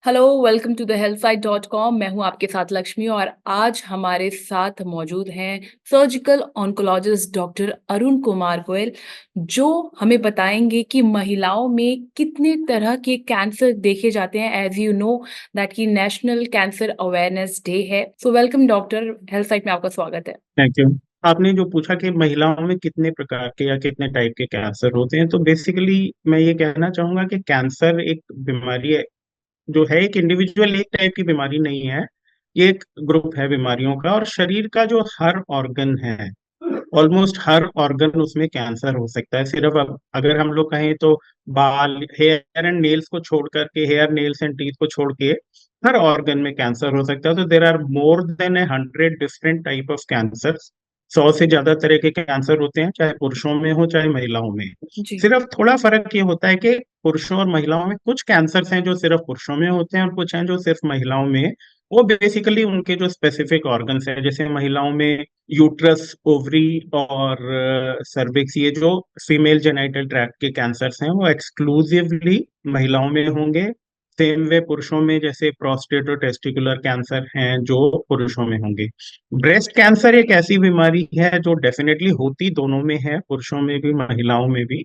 Hello, welcome to the healthsite.com। मैं हूं आपके साथ लक्ष्मी और आज हमारे साथ मौजूद हैं surgical oncologist doctor Arun Kumar Goyal, जो हमें बताएंगे कि महिलाओं में कितने तरह के कैंसर देखे जाते हैं। एज यू नो दैट कि नेशनल कैंसर अवेयरनेस डे है। So welcome doctor, health site में आपका स्वागत है। Thank you. आपने जो पूछा कि महिलाओं में कितने प्रकार के या कितने टाइप के कैंसर होते हैं, तो बेसिकली मैं ये कहना चाहूंगा कि कैंसर एक बीमारी है, जो है एक इंडिविजुअल एक टाइप की बीमारी नहीं है। ये एक ग्रुप है बीमारियों का, और शरीर का जो हर ऑर्गन है, ऑलमोस्ट हर ऑर्गन उसमें कैंसर हो सकता है। सिर्फ अब अगर हम लोग कहें तो बाल, हेयर एंड नेल्स को छोड़ करके, हेयर नेल्स एंड टीथ को छोड़ के हर ऑर्गन में कैंसर हो सकता है। तो there are more than 100 different type of cancer. 100 से ज्यादा तरह के कैंसर होते हैं, चाहे पुरुषों में हो चाहे महिलाओं में। जी। सिर्फ थोड़ा फर्क ये होता है कि पुरुषों और महिलाओं में कुछ कैंसर्स हैं जो सिर्फ पुरुषों में होते हैं, और कुछ हैं जो सिर्फ महिलाओं में। वो बेसिकली उनके जो स्पेसिफिक ऑर्गन्स हैं, जैसे महिलाओं में यूट्रस, ओवरी और सर्विक्स, ये जो फीमेल जेनाइटल ट्रैक्ट के कैंसर्स हैं, वो एक्सक्लूसिवली महिलाओं में होंगे। सेम वे पुरुषों में जैसे प्रोस्टेट और टेस्टिकुलर कैंसर हैं जो पुरुषों में होंगे। ब्रेस्ट कैंसर एक ऐसी बीमारी है जो डेफिनेटली होती दोनों में है, पुरुषों में भी महिलाओं में भी।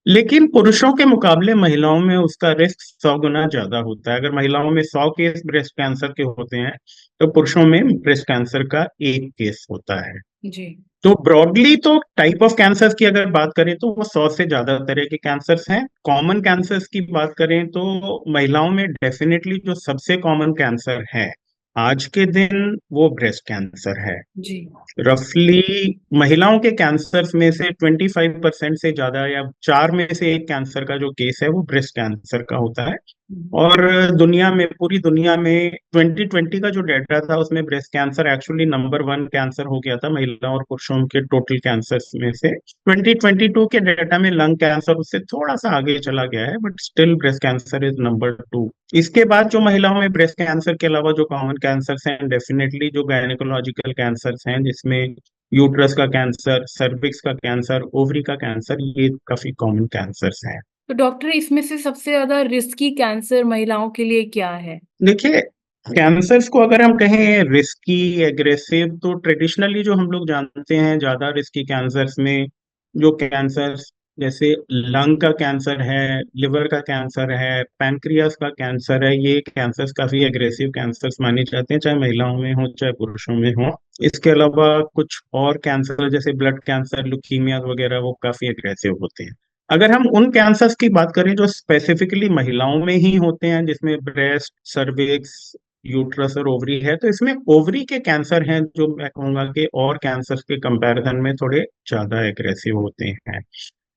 लेकिन पुरुषों के मुकाबले महिलाओं में उसका रिस्क 100 गुना ज्यादा होता है। अगर महिलाओं में 100 केस ब्रेस्ट कैंसर के होते हैं, तो पुरुषों में ब्रेस्ट कैंसर का एक केस होता है। जी। तो ब्रॉडली तो टाइप ऑफ कैंसर्स की अगर बात करें तो वो 100 से ज्यादा तरह के कैंसर्स हैं। कॉमन कैंसर्स की बात करें तो महिलाओं में डेफिनेटली जो सबसे कॉमन कैंसर है आज के दिन, वो ब्रेस्ट कैंसर है। जी। रफली महिलाओं के कैंसर में से 25% से ज्यादा, या चार में से एक कैंसर का जो केस है वो ब्रेस्ट कैंसर का होता है। हम्म। और दुनिया में, पूरी दुनिया में 2020 का जो डेटा था, उसमें breast cancer actually number 1 cancer हो गया था महिलाओं और पुरुषों के टोटल कैंसर में से। 2022 के डेटा में लंग कैंसर उससे थोड़ा सा आगे चला गया है, but still breast cancer is number 2। इसके बाद जो महिलाओं में ब्रेस्ट कैंसर के अलावा जो कॉमन कैंसर हैं, डेफिनेटली जो गायनेकोलॉजिकल कैंसर हैं, जिसमें यूट्रस का कैंसर, सर्विक्स का कैंसर, ओवरी का कैंसर, ये काफी कॉमन कैंसर्स हैं। तो डॉक्टर, इसमें से सबसे ज्यादा रिस्की कैंसर महिलाओं के लिए क्या है? देखिए, कैंसर्स को अगर हम कहें रिस्की, एग्रेसिव, तो ट्रेडिशनली जो हम लोग जानते हैं ज्यादा रिस्की कैंसर्स में, जो कैंसर्स जैसे लंग का कैंसर है, लिवर का कैंसर है, पैनक्रियास का कैंसर है, ये कैंसर्स काफी एग्रेसिव कैंसर्स माने जाते हैं, चाहे महिलाओं में हो चाहे पुरुषों में हो। इसके अलावा कुछ और कैंसर जैसे ब्लड कैंसर, ल्यूकीमिया वगैरह, वो काफी एग्रेसिव होते हैं। अगर हम उन कैंसर्स की बात करें जो स्पेसिफिकली महिलाओं में ही होते हैं, जिसमें ब्रेस्ट, सर्विक्स, यूट्रस और ओवरी है, तो इसमें ओवरी के कैंसर हैं जो मैं कहूंगा कि और कैंसर के कंपैरिजन में थोड़े ज्यादा एग्रेसिव होते हैं।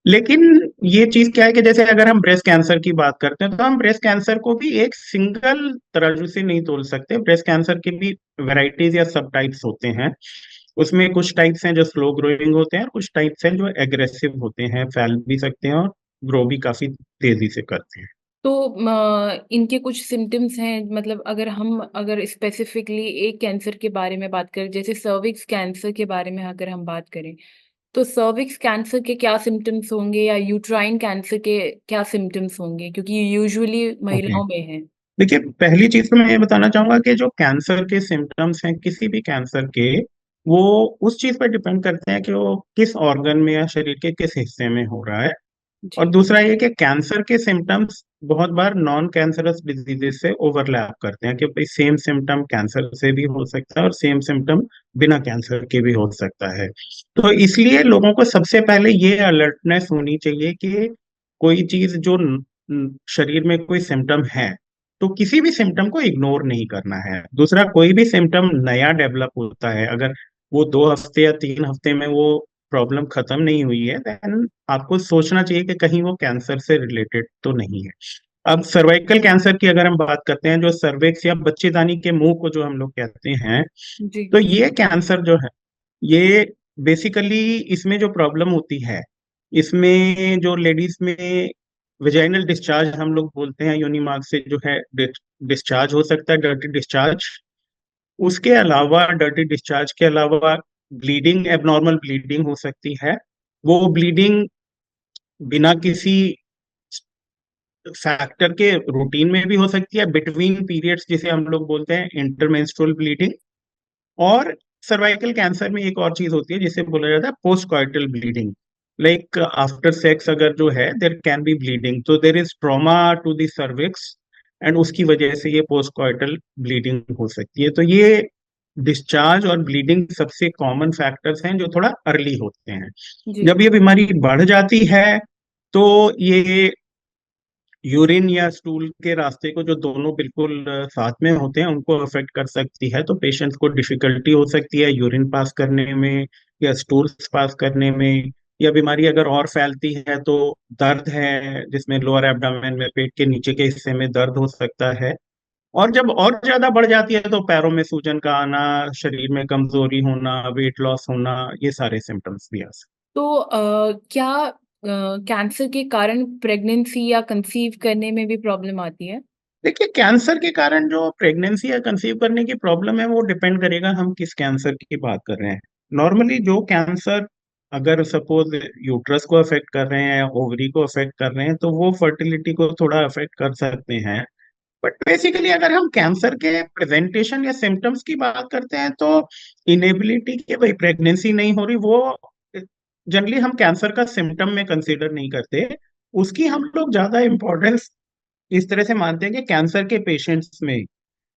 लेकिन ये चीज क्या है कि जैसे अगर हम ब्रेस्ट कैंसर की बात करते हैं, तो हम ब्रेस्ट कैंसर को भी एक सिंगल तराजू से नहीं तोल सकते। ब्रेस्ट कैंसर की भी वैरायटीज या सब टाइप्स होते हैं। उसमें कुछ टाइप्स हैं जो स्लो ग्रोइंग होते हैं, कुछ टाइप्स हैं जो एग्रेसिव होते हैं, फैल भी सकते हैं और ग्रो भी काफी तेजी से करते हैं। तो इनके कुछ सिम्टम्स हैं, मतलब अगर स्पेसिफिकली एक कैंसर के बारे में बात करें, जैसे सर्विक्स कैंसर के बारे में अगर हम बात करें, तो सर्विक्स कैंसर के क्या सिम्टम्स होंगे या यूट्राइन कैंसर के क्या सिम्टम्स होंगे, क्योंकि ये यूजुअली ओके, महिलाओं में है। देखिए, पहली चीज तो मैं ये बताना चाहूंगा कि जो कैंसर के सिम्टम्स हैं किसी भी कैंसर के, वो उस चीज पर डिपेंड करते हैं कि वो किस ऑर्गन में या शरीर के किस हिस्से में हो रहा है। और जी। दूसरा ये कि कैंसर के सिम्टम्स बहुत बार नॉन कैंसरस डिजीजेस से ओवरलैप करते हैं, कि भाई सेम सिम्टम कैंसर से भी हो सकता है और सेम सिम्टम बिना कैंसर के भी हो सकता है। तो इसलिए लोगों को सबसे पहले ये अलर्टनेस होनी चाहिए कि कोई चीज जो शरीर में कोई सिम्टम है, तो किसी भी सिम्टम को इग्नोर नहीं करना है। दूसरा, कोई भी सिम्टम नया डेवलप होता है, अगर वो 2 हफ्ते या 3 हफ्ते में वो प्रॉब्लम खत्म नहीं हुई है, देन आपको सोचना चाहिए कि कहीं वो कैंसर से रिलेटेड तो नहीं है। अब सर्वाइकल कैंसर की अगर हम बात करते हैं, जो सर्विक्स या बच्चेदानी के मुंह को जो हम लोग कहते हैं, जी। तो ये कैंसर जो है, ये बेसिकली इसमें जो प्रॉब्लम होती है, इसमें जो लेडीज में वेजाइनल डिस्चार्ज हम लोग बोलते हैं, योनि मार्ग से जो है डिस्चार्ज हो सकता है, डर्टी डिस्चार्ज। उसके अलावा, डर्टी डिस्चार्ज के अलावा, ब्लीडिंग, एबनॉर्मल ब्लीडिंग हो सकती है। वो ब्लीडिंग बिना किसी फैक्टर के रूटीन में भी हो सकती है, बिटवीन पीरियड्स जिसे हम लोग बोलते हैं इंटरमेंस्ट्रुअल ब्लीडिंग। और सर्वाइकल कैंसर में एक और चीज होती है जिसे बोला जाता है post coital bleeding. Like after sex अगर जो है देर कैन बी ब्लीडिंग, तो there is trauma to the cervix, and उसकी वजह से ये पोस्ट कॉइटल ब्लीडिंग हो सकती है। तो ये डिस्चार्ज और ब्लीडिंग सबसे कॉमन फैक्टर्स हैं जो थोड़ा अर्ली होते हैं। जी। जब ये बीमारी बढ़ जाती है तो ये यूरिन या स्टूल के रास्ते को, जो दोनों बिल्कुल साथ में होते हैं, उनको अफेक्ट कर सकती है। तो पेशेंट्स को डिफिकल्टी हो सकती है यूरिन पास करने में या स्टूल्स पास करने में। या बीमारी अगर और फैलती है तो दर्द है, जिसमें लोअर एब्डोमेन में, पेट के नीचे के हिस्से में दर्द हो सकता है। और जब और ज्यादा बढ़ जाती है तो पैरों में सूजन का आना, शरीर में कमजोरी होना, वेट लॉस होना, ये सारे सिम्टम्स भी आ सकते तो क्या कैंसर के कारण प्रेगनेंसी या कंसीव करने में भी प्रॉब्लम आती है? हैं। देखिए, कैंसर के कारण जो प्रेगनेंसी या कंसीव करने की प्रॉब्लम है वो डिपेंड करेगा हम किस कैंसर की बात कर रहे हैं। नॉर्मली जो कैंसर अगर सपोज यूट्रस को अफेक्ट कर रहे हैं या ओवरी को अफेक्ट कर रहे हैं तो वो फर्टिलिटी को थोड़ा अफेक्ट कर सकते हैं। बट बेसिकली अगर हम कैंसर के प्रेजेंटेशन या सिम्टम्स की बात करते हैं तो इनेबिलिटी के, भाई प्रेगनेंसी नहीं हो रही, वो जनरली हम कैंसर का सिम्टम में कंसीडर नहीं करते। उसकी हम लोग ज्यादा इम्पोर्टेंस इस तरह से मानते हैं कि कैंसर के पेशेंट्स में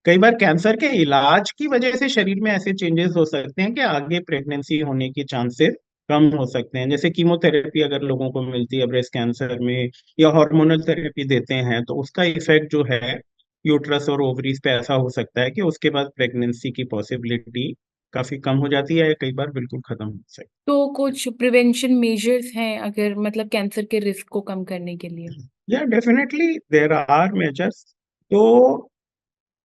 कई बार कैंसर के इलाज की वजह से शरीर में ऐसे चेंजेस हो सकते हैं कि आगे प्रेगनेंसी होने की चांसेस कम हो सकते हैं। जैसे कीमोथेरेपी अगर लोगों को मिलती है ब्रेस्ट कैंसर में, या हार्मोनल थेरेपी देते हैं, तो उसका इफेक्ट जो है यूट्रस और ओवरीज पे ऐसा हो सकता है कि उसके बाद प्रेगनेंसी की पॉसिबिलिटी काफी कम हो जाती है, या कई बार बिल्कुल खत्म हो सकती तो कुछ प्रिवेंशन मेजर्स हैं अगर मतलब कैंसर के रिस्क को कम करने के लिए? है। या डेफिनेटली देर आर मेजर्स। तो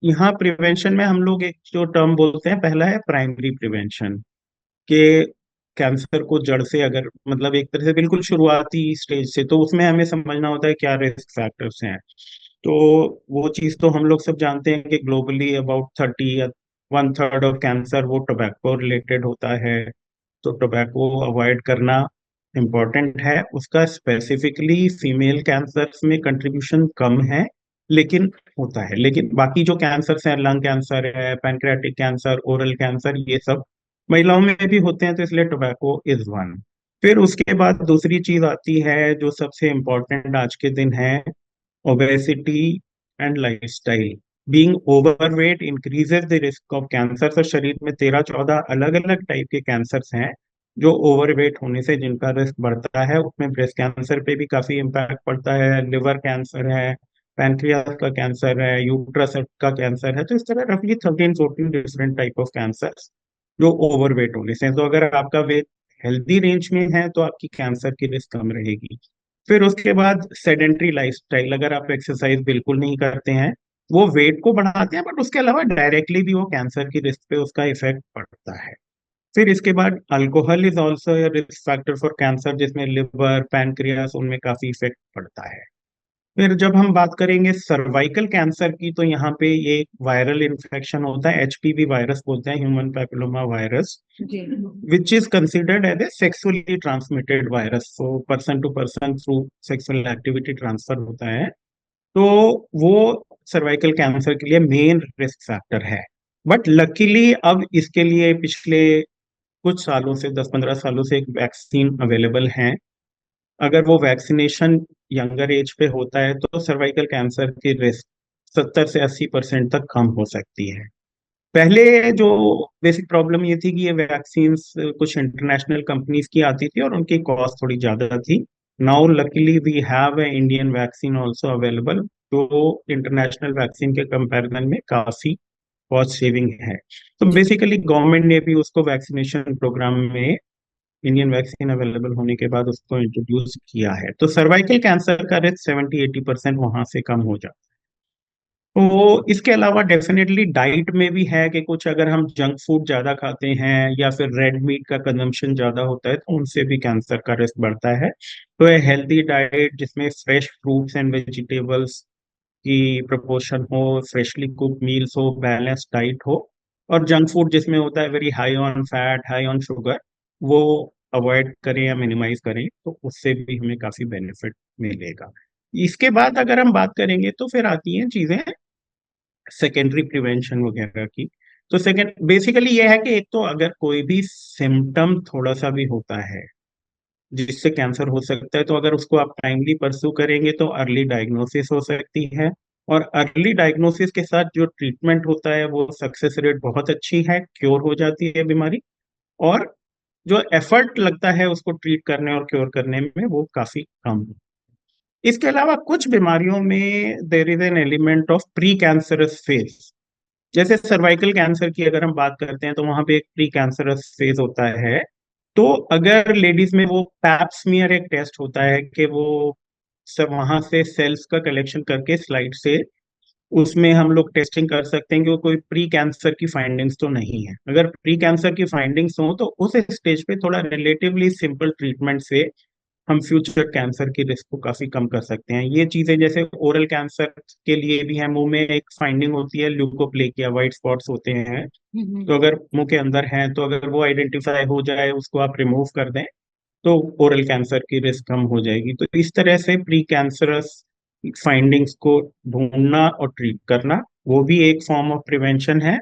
यहाँ प्रिवेंशन में हम लोग एक जो टर्म बोलते हैं, पहला है प्राइमरी प्रिवेंशन, कि कैंसर को जड़ से, अगर मतलब एक तरह से बिल्कुल शुरुआती स्टेज से, तो उसमें हमें समझना होता है क्या रिस्क फैक्टर्स हैं। तो वो चीज तो हम लोग सब जानते हैं कि ग्लोबली अबाउट 30 या 1/3 ऑफ कैंसर वो टोबैको रिलेटेड होता है। तो टोबैको अवॉइड करना इम्पोर्टेंट है। उसका स्पेसिफिकली फीमेल कैंसर्स में कंट्रीब्यूशन कम है, लेकिन होता है। लेकिन बाकी जो कैंसर्स हैं, लंग कैंसर है, पैंक्रियाटिक कैंसर, ओरल कैंसर, ये सब महिलाओं में भी होते हैं, तो इसलिए टोबैको इज वन। फिर उसके बाद दूसरी चीज आती है जो सबसे इम्पोर्टेंट आज के दिन है, obesity and lifestyle. Being overweight increases the risk of cancer. तो शरीर में 13-14 अलग अलग टाइप के कैंसर्स हैं जो ओवरवेट होने से जिनका रिस्क बढ़ता है। उसमें ब्रेस्ट कैंसर पे भी काफी इम्पैक्ट पड़ता है, लिवर कैंसर है, पैनक्रियास का कैंसर है, यूट्रस का कैंसर है। तो इस तरह रफली 13-14 डिफरेंट टाइप ऑफ कैंसर जो ओवरवेट होने से हैं। तो अगर आपका वेट हेल्दी रेंज में है तो आपकी कैंसर की रिस्क कम रहेगी। फिर उसके बाद सेडेंट्री लाइफस्टाइल, अगर आप एक्सरसाइज बिल्कुल नहीं करते हैं, वो वेट को बढ़ाते हैं, बट उसके अलावा डायरेक्टली भी वो कैंसर की रिस्क पे उसका इफेक्ट पड़ता है। फिर इसके बाद alcohol is also risk factor for cancer, जिसमें लिवर, पैनक्रियास, उनमें काफी इफेक्ट पड़ता है। फिर जब हम बात करेंगे सर्वाइकल कैंसर की, तो यहाँ पे ये वायरल इन्फेक्शन होता है, एचपीवी वायरस बोलते हैं, ह्यूमन पैपिलोमा वायरस, जी। which is considered as a sexually transmitted virus, so person to person through sexual activity transfer होता है। तो वो सर्वाइकल कैंसर के लिए मेन रिस्क फैक्टर है। बट लकीली अब इसके लिए पिछले कुछ सालों से, 10-15 सालों से, एक वैक्सीन अवेलेबल है। अगर वो वैक्सीनेशन यंगर एज पे होता है तो सर्वाइकल कैंसर की रिस्क 70 से 80% तक कम हो सकती है। पहले जो बेसिक प्रॉब्लम ये थी कि ये वैक्सीन कुछ इंटरनेशनल कंपनीज की आती थी और उनकी कॉस्ट थोड़ी ज्यादा थी। Now luckily we have a Indian vaccine also available, जो इंटरनेशनल वैक्सीन के कंपैरिजन में काफी कॉस्ट सेविंग है। तो जी। बेसिकली गवर्नमेंट ने भी उसको वैक्सीनेशन प्रोग्राम में, इंडियन वैक्सीन अवेलेबल होने के बाद, उसको इंट्रोड्यूस किया है। तो सर्वाइकल कैंसर का रिस्क 70-80% वहां से कम हो जाता है। तो इसके अलावा डेफिनेटली डाइट में भी है कि कुछ अगर हम जंक फूड ज्यादा खाते हैं या फिर रेड मीट का कंजम्पशन ज्यादा होता है तो उनसे भी कैंसर का रिस्क बढ़ता है। तो ये हेल्दी डाइट जिसमें फ्रेश फ्रूट्स एंड वेजिटेबल्स की प्रपोर्शन हो, फ्रेशली कुक मील्स हो, बैलेंस डाइट हो, और जंक फूड जिसमें होता है very high on fat, high on sugar, वो अवॉइड करें या मिनिमाइज करें, तो उससे भी हमें काफी बेनिफिट मिलेगा। इसके बाद अगर हम बात करेंगे तो फिर आती हैं चीजें सेकेंडरी प्रिवेंशन वगैरह की। तो सेकेंड बेसिकली ये है कि एक तो अगर कोई भी सिम्टम थोड़ा सा भी होता है जिससे कैंसर हो सकता है, तो अगर उसको आप टाइमली परस्यू करेंगे तो अर्ली डायग्नोसिस हो सकती है। और अर्ली डायग्नोसिस के साथ जो ट्रीटमेंट होता है वो सक्सेस रेट बहुत अच्छी है, क्योर हो जाती है बीमारी। और जो एफर्ट लगता है उसको ट्रीट करने और क्योर करने में वो काफी कम है। इसके अलावा कुछ बीमारियों में there is an element of pre cancerous phase. जैसे सर्वाइकल कैंसर की अगर हम बात करते हैं तो वहां पे एक प्री कैंसरस फेज होता है। तो अगर लेडीज में वो पैप स्मीयर एक टेस्ट होता है कि वो सब वहां से सेल्स का कलेक्शन करके स्लाइड से उसमें हम लोग टेस्टिंग कर सकते हैं कि वो कोई प्री कैंसर की फाइंडिंग्स तो नहीं है। अगर प्री कैंसर की फाइंडिंग्स हो तो उस स्टेज पे थोड़ा रिलेटिवली सिंपल ट्रीटमेंट से हम फ्यूचर कैंसर की रिस्क को काफी कम कर सकते हैं। ये चीजें जैसे ओरल कैंसर के लिए भी है, मुंह में एक फाइंडिंग होती है ल्यूकोप्लेकिया, व्हाइट स्पॉट्स होते हैं। हम्म। तो अगर मुंह के अंदर है तो अगर वो आइडेंटिफाई हो जाए, उसको आप रिमूव कर दें तो ओरल कैंसर की रिस्क कम हो जाएगी। तो इस तरह से प्री कैंसरस फाइंडिंग्स को ढूंढना और ट्रीट करना वो भी एक फॉर्म ऑफ प्रिवेंशन है।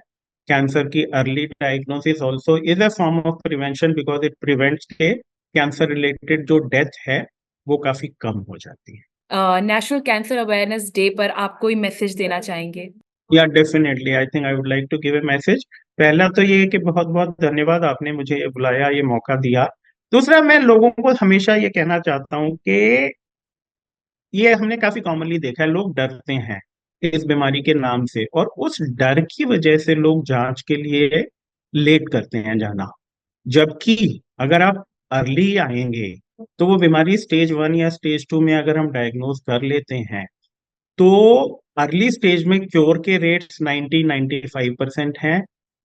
कैंसर की early diagnosis also is a form of prevention because it prevents के कैंसर रिलेटेड जो डेथ है वो काफी कम हो जाती है। नेशनल कैंसर अवेयरनेस डे पर आप कोई मैसेज देना चाहेंगे? Yeah definitely I think I would like to give a message. पहला तो ये है कि बहुत बहुत धन्यवाद, आपने मुझे ये बुलाया, ये मौका दिया। दूसरा, मैं लोगों को हमेशा ये कहना चाहता हूँ कि ये हमने काफी कॉमनली देखा है, लोग डरते हैं इस बीमारी के नाम से, और उस डर की वजह से लोग जांच के लिए लेट करते हैं जाना। जबकि अगर आप अर्ली आएंगे तो वो बीमारी स्टेज 1 या स्टेज 2 में अगर हम डायग्नोज कर लेते हैं तो अर्ली स्टेज में क्योर के रेट्स 90-95% हैं।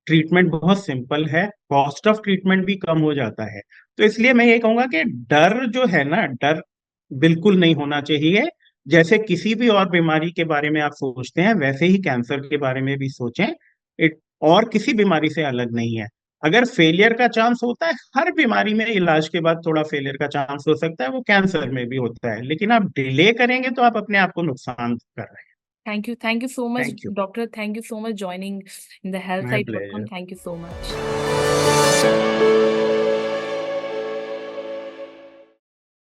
ट्रीटमेंट बहुत सिंपल है, कॉस्ट ऑफ ट्रीटमेंट भी कम हो जाता है। तो इसलिए मैं ये कहूंगा कि डर जो है ना, डर बिल्कुल नहीं होना चाहिए। जैसे किसी भी और बीमारी के बारे में आप सोचते हैं वैसे ही कैंसर के बारे में भी सोचें। इट और किसी बीमारी से अलग नहीं है। अगर फेलियर का चांस होता है, हर बीमारी में इलाज के बाद थोड़ा फेलियर का चांस हो सकता है, वो कैंसर में भी होता है, लेकिन आप डिले करेंगे तो आप अपने आप को नुकसान कर रहे हैं। Thank you so much, thank you. doctor. Thank you so much joining in the my healthsite.com. Pleasure. Thank you so much.